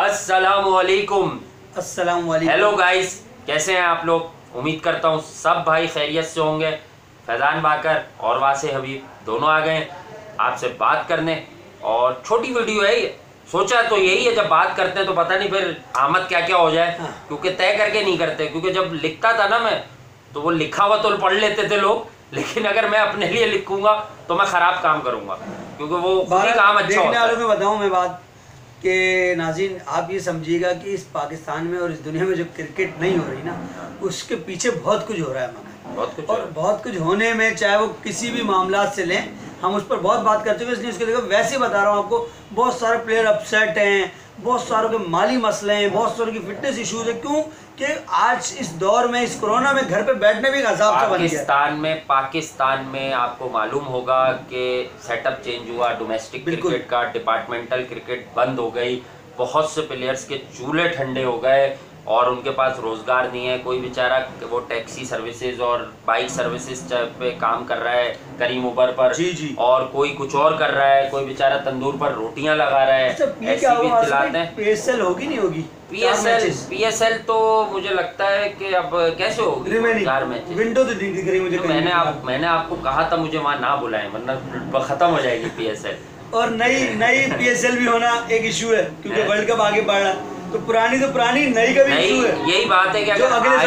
अस्सलामुअलैकुम। अस्सलामुअलैकुम। Hello guys, कैसे हैं आप लोग? उम्मीद करता हूँ सब भाई खैरियत से होंगे। फैज़ान बाकर और वासे हबीब दोनों आ गए आपसे बात करने, और छोटी वीडियो है ये। सोचा तो यही है, जब बात करते हैं तो पता नहीं फिर आमद क्या क्या हो जाए, क्योंकि तय करके नहीं करते। क्योंकि जब लिखता था ना मैं, तो वो लिखा हुआ तो पढ़ लेते थे लोग, लेकिन अगर मैं अपने लिए लिखूंगा तो मैं ख़राब काम करूंगा, क्योंकि वो खुद ही काम अच्छा होता है। में बताऊं मैं बात कि नाज़रीन आप ये समझिएगा कि इस पाकिस्तान में और इस दुनिया में जो क्रिकेट नहीं हो रही ना, उसके पीछे बहुत कुछ हो रहा है मगर बहुत कुछ होने में, चाहे वो किसी भी मामला से लें, हम उस पर बहुत बात कर चुके हैं। इसलिए उसके देखो वैसे बता रहा हूँ आपको, बहुत सारे प्लेयर अपसेट हैं, बहुत सारों के माली मसले हैं, बहुत सारों की फिटनेस इश्यूज है। क्यों कि आज इस दौर में, इस कोरोना में घर पे बैठने भी अज़ाब सा बन गया। पाकिस्तान में आपको मालूम होगा कि सेटअप चेंज हुआ, डोमेस्टिक क्रिकेट का, डिपार्टमेंटल क्रिकेट बंद हो गई, बहुत से प्लेयर्स के चूल्हे ठंडे हो गए और उनके पास रोज़गार नहीं है। कोई बेचारा वो टैक्सी सर्विसेज और बाइक सर्विसेज पे काम कर रहा है करीम उबर पर, जी। और कोई कुछ और कर रहा है, कोई बेचारा तंदूर पर रोटियां लगा रहा है। ऐसी भी दिलाते हैं। पीएसएल होगी नहीं होगी? पीएसएल तो मुझे लगता है कि अब कैसे होगी, विंडो तो दिख रही मुझे। तो मैंने आपको कहा था मुझे वहाँ ना बुलाएं, वरना खत्म हो जाएगी पीएसएल। और नई पीएसएल भी होना एक इशू है, क्योंकि वर्ल्ड कप आगे बढ़ रहा है। तो पुरानी नई का भी इशू है। यही बात है कि अगर अगले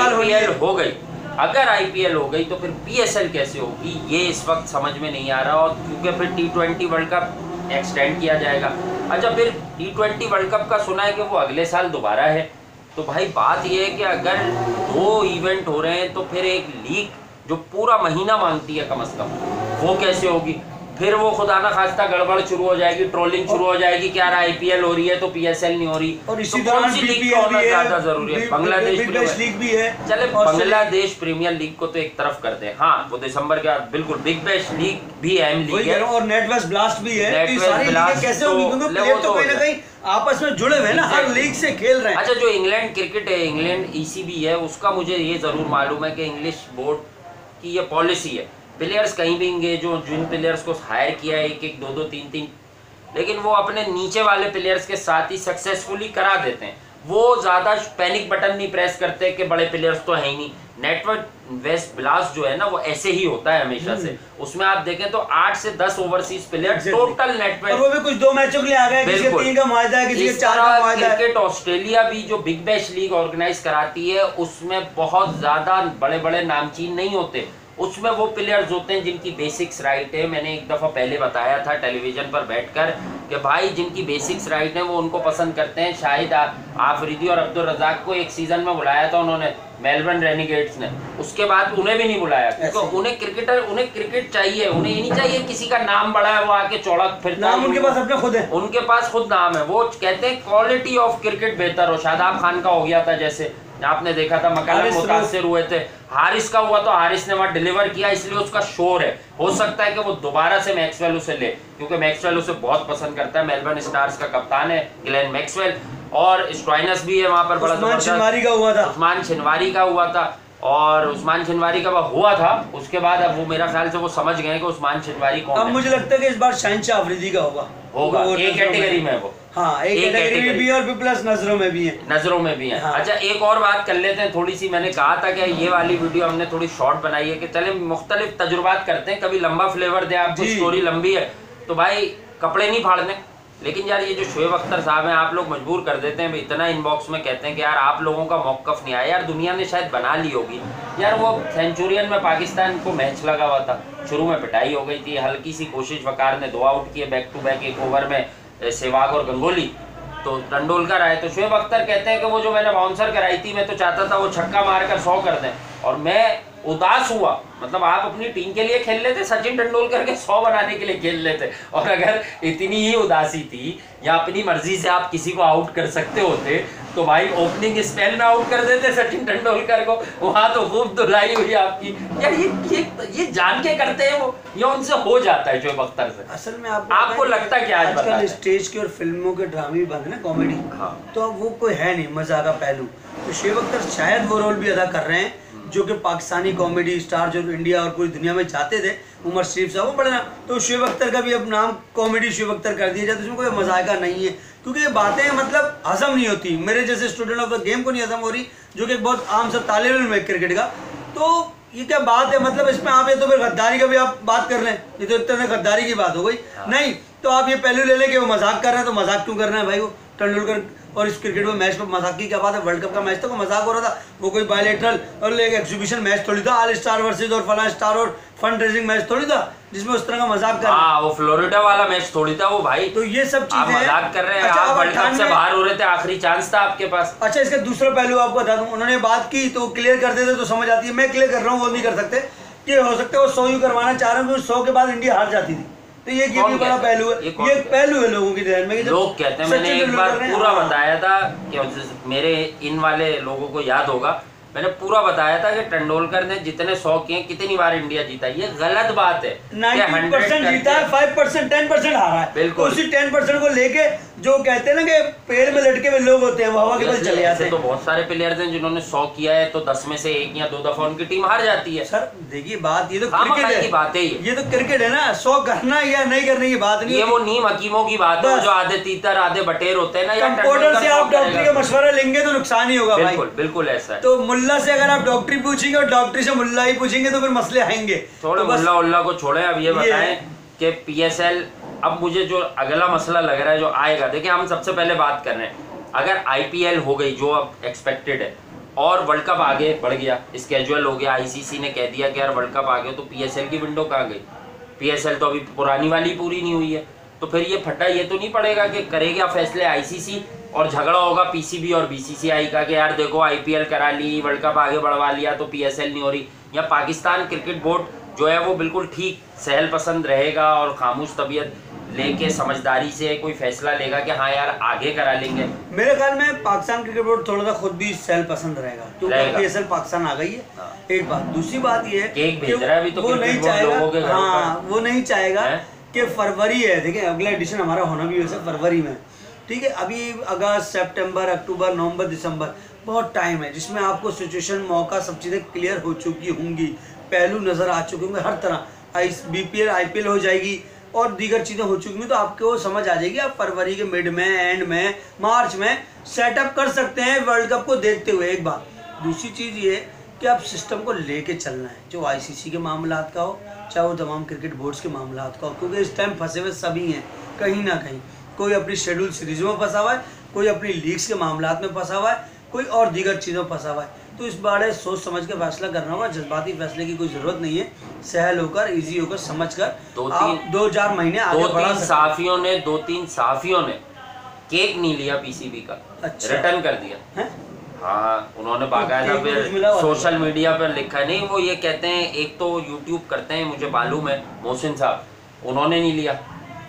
साल आईपीएल हो गई तो फिर पीएसएल कैसे होगी, ये इस वक्त समझ में नहीं आ रहा। और क्योंकि फिर T20 वर्ल्ड कप एक्सटेंड किया जाएगा। अच्छा, फिर T20 वर्ल्ड कप का सुना है कि वो अगले साल दोबारा है। तो भाई बात ये है कि अगर 2 इवेंट हो रहे हैं तो फिर एक लीग जो पूरा महीना मांगती है कम से कम, वो कैसे होगी? फिर वो खुदा ना खास्ता गड़बड़ शुरू हो जाएगी, ट्रोलिंग शुरू हो जाएगी कि यार आईपीएल हो रही है तो पीएसएल नहीं हो रही। और इसी दौरान लीग होना ज्यादा जरूरी है। बांग्लादेश लीग भी है। चले बांग्लादेश प्रीमियर लीग को तो एक तरफ कर दे, हाँ वो दिसंबर के बाद बिल्कुल बिग बैश लीग भी अहम लीग है, और नेट वेस्ट ब्लास्ट भी है। कैसे होगी? क्योंकि प्लेयर तो कहीं ना कहीं आपस में जुड़े हुए ना, हर लीग से खेल रहे हैं। अच्छा, जो इंग्लैंड क्रिकेट है, इंग्लैंड ईसीबी है, उसका मुझे ये जरूर मालूम है कि इंग्लिश बोर्ड की ये पॉलिसी है, प्लेयर्स कहीं भी इंगेज हो, जिन प्लेयर्स को हायर किया है 1-1, 2-2, 3-3, लेकिन वो अपने नीचे वाले प्लेयर्स के साथ ही सक्सेसफुली करा देते हैं। वो ज़्यादा पैनिक बटन नहीं प्रेस करते कि बड़े प्लेयर्स तो है ही नहीं। नेटवर्क वेस्ट ब्लास्ट जो है ना, वो ऐसे ही होता है हमेशा से। उसमें आप देखें तो 8 से 10 ओवरसीज प्लेयर टोटल नेटवर्क, वो भी कुछ 2 मैचों के लिए आ गए, किसी का 3 का मुआहदा है, किसी का 4 का मुआहदा है। क्रिकेट ऑस्ट्रेलिया भी जो बिग बैश लीग ऑर्गेनाइज कराती है, उसमें बहुत ज़्यादा बड़े बड़े नामचीन नहीं होते। उसमें वो प्लेयर्स होते हैं जिनकी बेसिक्स राइट है। मैंने एक दफ़ा पहले बताया था टेलीविज़न पर बैठकर कि भाई जिनकी बेसिक्स राइट है वो उनको पसंद करते हैं। शाहिद आफरीदी और अब्दुल रज़ाक को एक सीज़न में बुलाया था उन्होंने, मेलबर्न रेनिगेट्स ने, उसके बाद उन्हें भी नहीं बुलाया, क्योंकि उन्हें क्रिकेट चाहिए। उन्हें ये नहीं चाहिए किसी का नाम बड़ा है वो आके चौड़ा फिरता है। उनके पास अपने खुद है, उनके पास खुद नाम है। वो कहते हैं क्वालिटी ऑफ क्रिकेट बेहतर हो। शादाब खान का हो गया था, जैसे आपने देखा था, मकलम मुतासिर हुए थे। हारिस का हुआ तो हारिस ने वहाँ डिलीवर किया, इसलिए उसका शोर है। हो सकता है कि वो दोबारा से मैक्सवेल उसे ले, क्योंकि मैक्सवेल उसे बहुत पसंद करता है। मेलबर्न स्टार्स का कप्तान है ग्लेन मैक्सवेल, और स्टॉइनस भी है वहाँ पर बड़ा। उस्मान छिनवारी का हुआ था, और उस्मान छिनवारी का हुआ था। उसके बाद अब वो मेरा ख्याल से वो समझ गए कि उस्मान छिनवारी कौन है। अब मुझे लगता है कि इस बार शाहिनशाह अफरीदी का होगा एक कैटेगरी में वो, हाँ, एक कैटेगरी में भी है, और प्लस नजरों में भी है। हाँ। अच्छा, एक और बात कर लेते हैं थोड़ी सी। मैंने कहा था कि ये वाली वीडियो हमने थोड़ी शॉर्ट बनाई है कि चले मुख्तलिफ तजुर्बात करते हैं, कभी लंबा फ्लेवर दे आपको, स्टोरी लंबी है तो भाई कपड़े नहीं फाड़ने। लेकिन यार ये जो शोएब अख्तर साहब हैं, आप लोग मजबूर कर देते हैं, इतना इनबॉक्स में कहते हैं कि यार आप लोगों का मौक़िफ़ नहीं आया। यार दुनिया ने शायद बना ली होगी। यार वो सेंचुरियन में पाकिस्तान को मैच लगा हुआ था, शुरू में पिटाई हो गई थी, हल्की सी कोशिश, वकार ने 2 आउट किए बैक टू बैक, 1 ओवर में सहवाग और गंगोली, तो टंडोलकर आए। तो शोएब अख्तर कहते हैं कि वो जो मैंने बाउंसर कराई थी, मैं तो चाहता था वो छक्का मारकर 100 कर दें, और मैं उदास हुआ। मतलब आप अपनी टीम के लिए खेल लेते, सचिन तेंदुलकर के 100 बनाने के लिए खेल लेते। और अगर इतनी ही उदासी थी या अपनी मर्जी से आप किसी को आउट कर सकते होते तो भाई ओपनिंग स्पेल में आउट कर देते सचिन तेंदुलकर को। वहाँ तो खूब धुलाई हुई आपकी। यार ये जान के करते हैं वो, ये उनसे हो जाता है शोएब अख्तर से। असल में आपको लगता है कि आजकल स्टेज के और फिल्मों के ड्रामे बंद है ना, कॉमेडी, तो अब वो कोई है नहीं मजा का पहलू। तो शोएब अख्तर शायद वो रोल भी अदा कर रहे हैं जो कि पाकिस्तानी कॉमेडी स्टार जो इंडिया और पूरी दुनिया में जाते थे उमर शरीफ साहब, वो बड़े नाम, तो शुएब अख्तर का भी अब नाम कॉमेडी शुएब अख्तर कर दिया जाए तो उसमें कोई मजाका नहीं है, क्योंकि ये बातें मतलब हजम नहीं होती, मेरे जैसे स्टूडेंट ऑफ द गेम को नहीं हजम हो रही, जो कि एक बहुत आम सा तालिब इल्म है क्रिकेट का। तो ये क्या बात है, मतलब इसमें आप ये तो फिर गद्दारी का भी आप बात कर लें, ये तो इतने गद्दारी की बात हो गई। नहीं तो आप ये पहलू ले लें कि वो मजाक कर रहे हैं, तो मजाक क्यों कर रहे हैं भाई, वो तेंदुलकर और इस क्रिकेट में मैच में मजाक की क्या बात है, वर्ल्ड कप का मैच था, वो मजाक हो रहा था, वो कोई बायलेटरल और एक एग्जीबिशन मैच थोड़ी था, ऑल स्टार वर्सेस और फलां स्टार और फंड रेजिंग मैच थोड़ी था जिसमें उस तरह का मजाक कर, हाँ वो फ्लोरिडा वाला मैच थोड़ी था वो भाई। तो ये सब चीजें मजाक कर रहे हैं, आप वर्ल्ड कप से बाहर हो रहे थे, आखिरी चांस था आपके पास। अच्छा इसका दूसरा पहलू आपको बता दूं, उन्होंने बात की तो क्लियर कर देते तो समझ आती है, मैं क्लियर कर रहा हूँ, वो नहीं कर सकते कि हो सकता है वो 100 ही करवाना चाह रहे हैं, 100 के बाद इंडिया हार जाती थी, तो ये भी बड़ा पहलू है, ये पहलू है लोगों की ध्यान में। लोग कहते हैं, मैंने एक बार पूरा बताया था कि मेरे इन वाले लोगों को याद होगा, मैंने पूरा बताया था कि तेंदुलकर ने जितने 100 किए कितनी बार इंडिया जीता, ये गलत बात है। 90% जीता है, 5% 10% हारा है, बिल्कुल तो उसी 10% को लेके जो कहते हैं ना कि पेड़ में लटके हुए लोग होते हैं वो हवा के बल चले जाते हैं। तो बहुत सारे प्लेयर्स हैं जिन्होंने 100 किया है, तो 10 में से 1 या 2 दफा उनकी टीम हार जाती है। सर देखिए बात, ये तो क्रिकेट की बात है, ये तो क्रिकेट है ना, 100 करना या नहीं करने की बात नहीं, ये वो नीम हकीमों की बात है, जो आधे तीतर आधे बटेर होते हैं ना, या कंप्यूटर से आप डॉक्टरी का मशवरा लेंगे तो नुकसान ही होगा भाई, बिल्कुल ऐसा है। तो मुल्ला से अगर आप डॉक्टरी पूछेंगे और डॉक्टरी से मुल्ला ही पूछेंगे तो फिर मसले आएंगे। थोड़ा मुल्ला उल्ला को छोड़े, अब ये बताएं कि PSL, अब मुझे जो अगला मसला लग रहा है जो आएगा, देखिए हम सबसे पहले बात कर रहे हैं, अगर IPL हो गई जो अब एक्सपेक्टेड है और वर्ल्ड कप आगे बढ़ गया, स्केड्यूल हो गया, ICC ने कह दिया कि यार वर्ल्ड कप आ गया, तो PSL की विंडो कहाँ गई? PSL तो अभी पुरानी वाली पूरी नहीं हुई है, तो फिर ये फटा ये तो नहीं पड़ेगा कि करेगा फैसले ICC और झगड़ा होगा PCB और BCCI का कि यार देखो IPL करा ली, वर्ल्ड कप आगे बढ़वा लिया तो PSL नहीं हो रही, या पाकिस्तान क्रिकेट बोर्ड जो है वो बिल्कुल ठीक सहल पसंद रहेगा और खामोश तबीयत लेके समझदारी से कोई फैसला लेगा कि हाँ यार आगे करा लेंगे। मेरे ख्याल में पाकिस्तान क्रिकेट बोर्ड थोड़ा सा खुद भी सहल पसंद रहेगा, क्योंकि PSL पाकिस्तान आ गई है। हाँ। एक बात, दूसरी बात ये है केक भेज रहा है अभी तो वो नहीं चाहेगा, हाँ वो नहीं चाहेगा कि फरवरी है, देखिए अगला एडिशन हमारा होना भी वैसे फरवरी में, ठीक है, अभी अगस्त सितंबर अक्टूबर नवंबर दिसंबर बहुत टाइम है जिसमें आपको सिचुएशन मौका सब चीज़ें क्लियर हो चुकी होंगी, पहलू नज़र आ चुके होंगे, हर तरह BPL IPL हो जाएगी और दीगर चीज़ें हो चुकी हैं, तो आपको समझ आ जाएगी, आप फरवरी के मिड में एंड में मार्च में सेटअप कर सकते हैं वर्ल्ड कप को देखते हुए। एक बात, दूसरी चीज़ ये कि आप सिस्टम को लेके चलना है, जो ICC के मामलात का हो चाहे वो तमाम क्रिकेट बोर्ड्स के मामलात का हो, क्योंकि इस टाइम फंसे हुए सभी हैं कहीं ना कहीं, कोई अपनी शेड्यूल सीरीज़ों में फंसा हुआ है, कोई अपनी लीग्स के मामलात में फंसा हुआ है, कोई और दीगर चीज़ों में फंसा हुआ है, तो इस बारे सोच समझ के फैसला करना होगा, जज्बाती फैसले की कोई ज़रूरत नहीं है, सहल होकर इजी होकर समझ कर 2-4 महीने आगे बढ़ा सकते हैं। 2-3 सहाफ़ियों ने केक नहीं लिया PCB का, अच्छा रिटर्न कर दिया है? हाँ उन्होंने बाकायदा फिर सोशल मीडिया पर लिखा, नहीं वो ये कहते हैं, एक तो यूट्यूब करते हैं मुझे मालूम है मोहसिन साहब, उन्होंने नहीं लिया,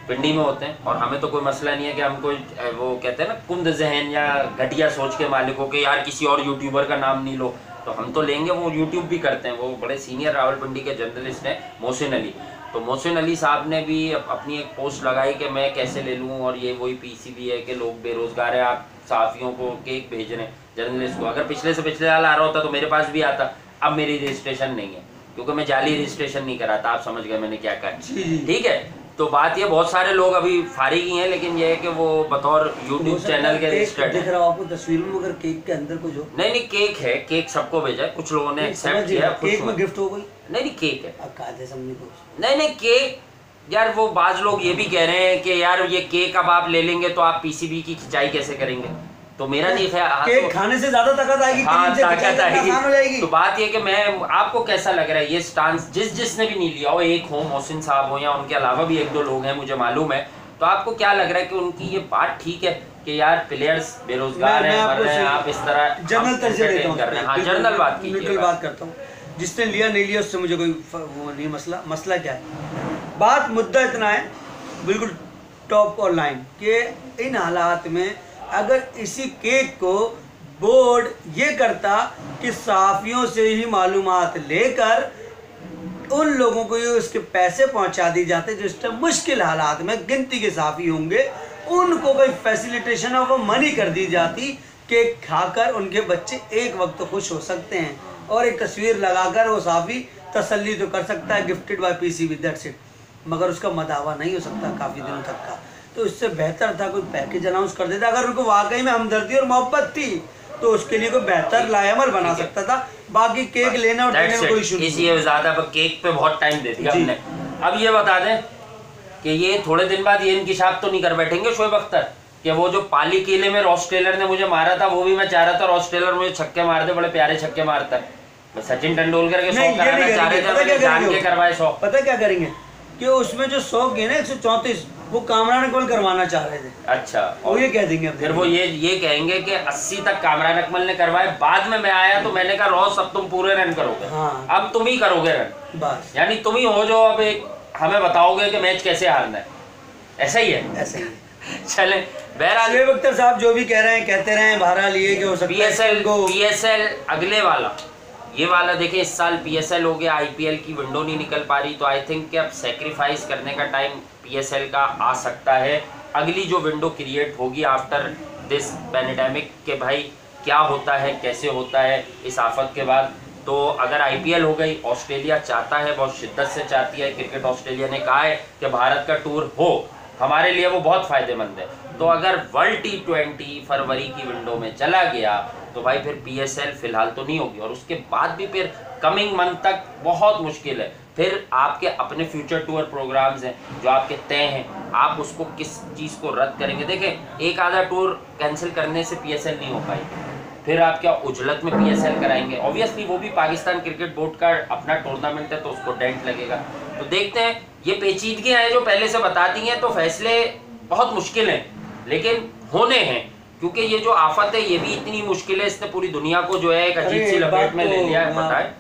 पिंडी में होते हैं, और हमें तो कोई मसला नहीं है कि हम कोई वो कहते हैं ना कुंद जहन या घटिया सोच के मालिकों के यार किसी और यूट्यूबर का नाम नहीं लो, तो हम तो लेंगे, वो यूट्यूब भी करते हैं, वो बड़े सीनियर रावलपिंडी के जर्नलिस्ट हैं मोहसिन अली, तो मोहसिन अली साहब ने भी अपनी एक पोस्ट लगाई कि मैं कैसे ले लूँ, और ये वही PCB है कि लोग बेरोज़गार है, आप सहाफ़ियों को केक भेज रहे हैं, जर्नलिस्ट को, अगर पिछले से पिछले साल आ रहा होता तो मेरे पास भी आता, अब मेरी रजिस्ट्रेशन नहीं है क्योंकि मैं जाली रजिस्ट्रेशन नहीं कराता, आप समझ गए मैंने क्या कहा, ठीक है। तो बात ये, बहुत सारे लोग अभी फारिग ही हैं, लेकिन ये है कि वो बतौर यूट्यूब चैनल के रजिस्टर्ड दिख रहा हो आपको तस्वीर में, मगर केक के अंदर कुछ हो? नहीं केक है, केक सबको भेजा है, कुछ लोगों ने एक्सेप्ट किया, केक में गिफ्ट हो गई? नहीं केक है, नहीं केक यार, वो बाज लोग ये भी कह रहे हैं कि यार ये केक अब आप ले लेंगे तो आप PCB की खिंचाई कैसे करेंगे, तो मेरा नहीं ख्याल, केक खाने से ज्यादा ताकत आएगी, हाँ ताकत आएगी। तो बात ये कि मैं, आपको कैसा लग रहा है ये स्टांस, जिसने भी नहीं लिया हो, एक हो मोहसिन साहब हो या उनके अलावा भी 1-2 लोग हैं मुझे मालूम है, तो आपको क्या लग रहा है कि उनकी ये बात ठीक है कि यार प्लेयर्स बेरोजगार हैं, मर रहे हैं, आप इस तरह जनरल तर्जे देते कर रहे हैं? हाँ जनरल बात कीजिए, बात करता हूँ, जिसने लिया नहीं लिया उससे मुझे कोई वो नहीं, मसला क्या है, बात मुद्दा इतना है बिल्कुल टॉप और लाइन के, इन हालात में अगर इसी केक को बोर्ड ये करता कि सहाफ़ियों से ही मालूमात लेकर उन लोगों को ये उसके पैसे पहुंचा दी जाते जो इस टाइम मुश्किल हालात में गिनती के सहाफ़ी होंगे, उनको कोई फैसिलिटेशन ऑफ मनी कर दी जाती, केक खाकर उनके बच्चे एक वक्त तो खुश हो सकते हैं, और एक तस्वीर लगाकर वो सहाफ़ी तसल्ली तो कर सकता है gifted bye PCB, that's it, मगर उसका मदावा नहीं हो सकता काफ़ी दिनों तक का। तो इससे बेहतर था कोई पैकेज अनाउंस कर देता, अगर उनको वाकई में हमदर्दी और मोहब्बत थी तो उसके लिए कोई बेहतर लाएमल बना सकता था। बाकी केक लेना और देने में कोई इशू नहीं। ये ज़्यादा केक पे बहुत टाइम दे दिया हमने। अब ये बता दें कि ये थोड़े दिन बाद ये इंकिशाफ तो नहीं कर बैठेंगे शोएब अख्तर कि वो जो पाली किले में रॉस टेलर ने मुझे मारा था वो भी मैं चाह रहा था रॉस टेलर मुझे छक्के मार दे, बड़े प्यारे छक्के मारता है। सचिन तेंदुलकर के 100 कराना चाह रहे थे, जान के करवाए 100। पता क्या करेंगे कि उसमें जो 100 के ना 134 वो कामरान अकमल करवाना चाह रहे थे। अच्छा, और ये कह देंगे फिर वो ये कहेंगे कि 80 तक कामरान अकमल ने करवाए, बाद में मैं आया तो मैंने कहा रॉस अब तुम पूरे रन करोगे। हाँ। अब तुम ही करोगे रन, बस यानी तुम ही हो जो अब एक हमें बताओगे कि मैच कैसे हारना है। ऐसा ही है, ऐसा ही है। चले बहरहाल शोएब अख्तर साहब जो भी कह रहे हैं कहते रहे, बहरहाल ये कि हो सकता है पीएसएल अगले वाला ये वाला देखें, इस साल पीएसएल हो गया, आईपीएल की विंडो नहीं निकल पा रही, तो आई थिंक कि अब सेक्रीफाइस करने का टाइम पीएसएल का आ सकता है। अगली जो विंडो क्रिएट होगी आफ्टर दिस पैंडेमिक के भाई क्या होता है कैसे होता है इस आफत के बाद। तो अगर आईपीएल हो गई, ऑस्ट्रेलिया चाहता है, बहुत शिद्दत से चाहती है, क्रिकेट ऑस्ट्रेलिया ने कहा है कि भारत का टूर हो, हमारे लिए वो बहुत फ़ायदेमंद है। तो अगर वर्ल्ड T20 फरवरी की विंडो में चला गया तो भाई फिर पीएसएल फिलहाल तो नहीं होगी, और उसके बाद भी फिर कमिंग मंथ तक बहुत मुश्किल है। फिर आपके अपने फ्यूचर टूर प्रोग्राम्स हैं जो आपके तय हैं, आप उसको किस चीज़ को रद्द करेंगे। देखें, एक आधा टूर कैंसिल करने से पीएसएल नहीं हो पाएगी, फिर आप क्या उजलत में पीएसएल कराएंगे। ऑब्वियसली वो भी पाकिस्तान क्रिकेट बोर्ड का अपना टूर्नामेंट है तो उसको डेंट लगेगा। तो देखते हैं, ये पेचीदगियाँ हैं जो पहले से बता दी हैं, तो फैसले बहुत मुश्किल हैं लेकिन होने हैं, क्योंकि ये जो आफत है ये भी इतनी मुश्किल है, इसने पूरी दुनिया को जो है एक अजीब सी लपेट में ले लिया है। बताए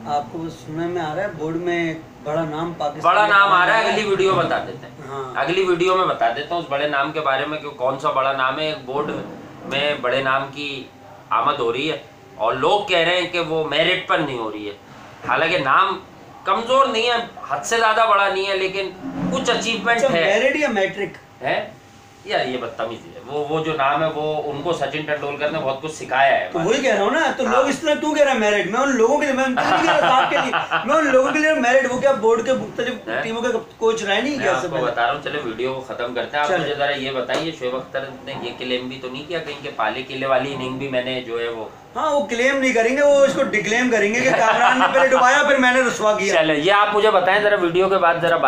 आपको सुनने में आ रहा है बोर्ड में बड़ा नाम पाकिस्तान बड़ा नाम आ रहा है, अगली वीडियो बता देते हैं। हाँ। अगली वीडियो में बता देता हूँ उस बड़े नाम के बारे में कि कौन सा बड़ा नाम है। बोर्ड में बड़े नाम की आमद हो रही है और लोग कह रहे हैं कि वो मेरिट पर नहीं हो रही है, हालांकि नाम कमजोर नहीं है, हद से ज्यादा बड़ा नहीं है, लेकिन कुछ अचीवमेंट है। मेरिट या मैट्रिक है यार, ये बदतमीजी है। वो जो नाम है वो उनको सचिन तेंदुलकर ने बहुत कुछ सिखाया है। तो वही कह रहा हूँ ना, तो लोग इस तरह क्यों कह रहे हैं मेरिट? मैं उन लोगों के लिए, मैं उन लोगों के लिए मेरिट, वो क्या बोर्ड के मुख्तलिफ टीमों के कोच रहे नहीं क्या? आपको बता रहा हूँ। चले वीडियो को खत्म करते हैं। आप मुझे जरा ये बताइए, शोएब अख्तर ने ये क्लेम भी तो नहीं किया कहीं के पाले किले वाली इनिंग भी मैंने जो है वो, हाँ वो क्लेम नहीं करेंगे, वो इसको डिक्लेम करेंगे कि कामरान ने पहले डुबाया फिर मैंने रुसवा किया। चले ये आप मुझे बताएं जरा वीडियो के बाद जरा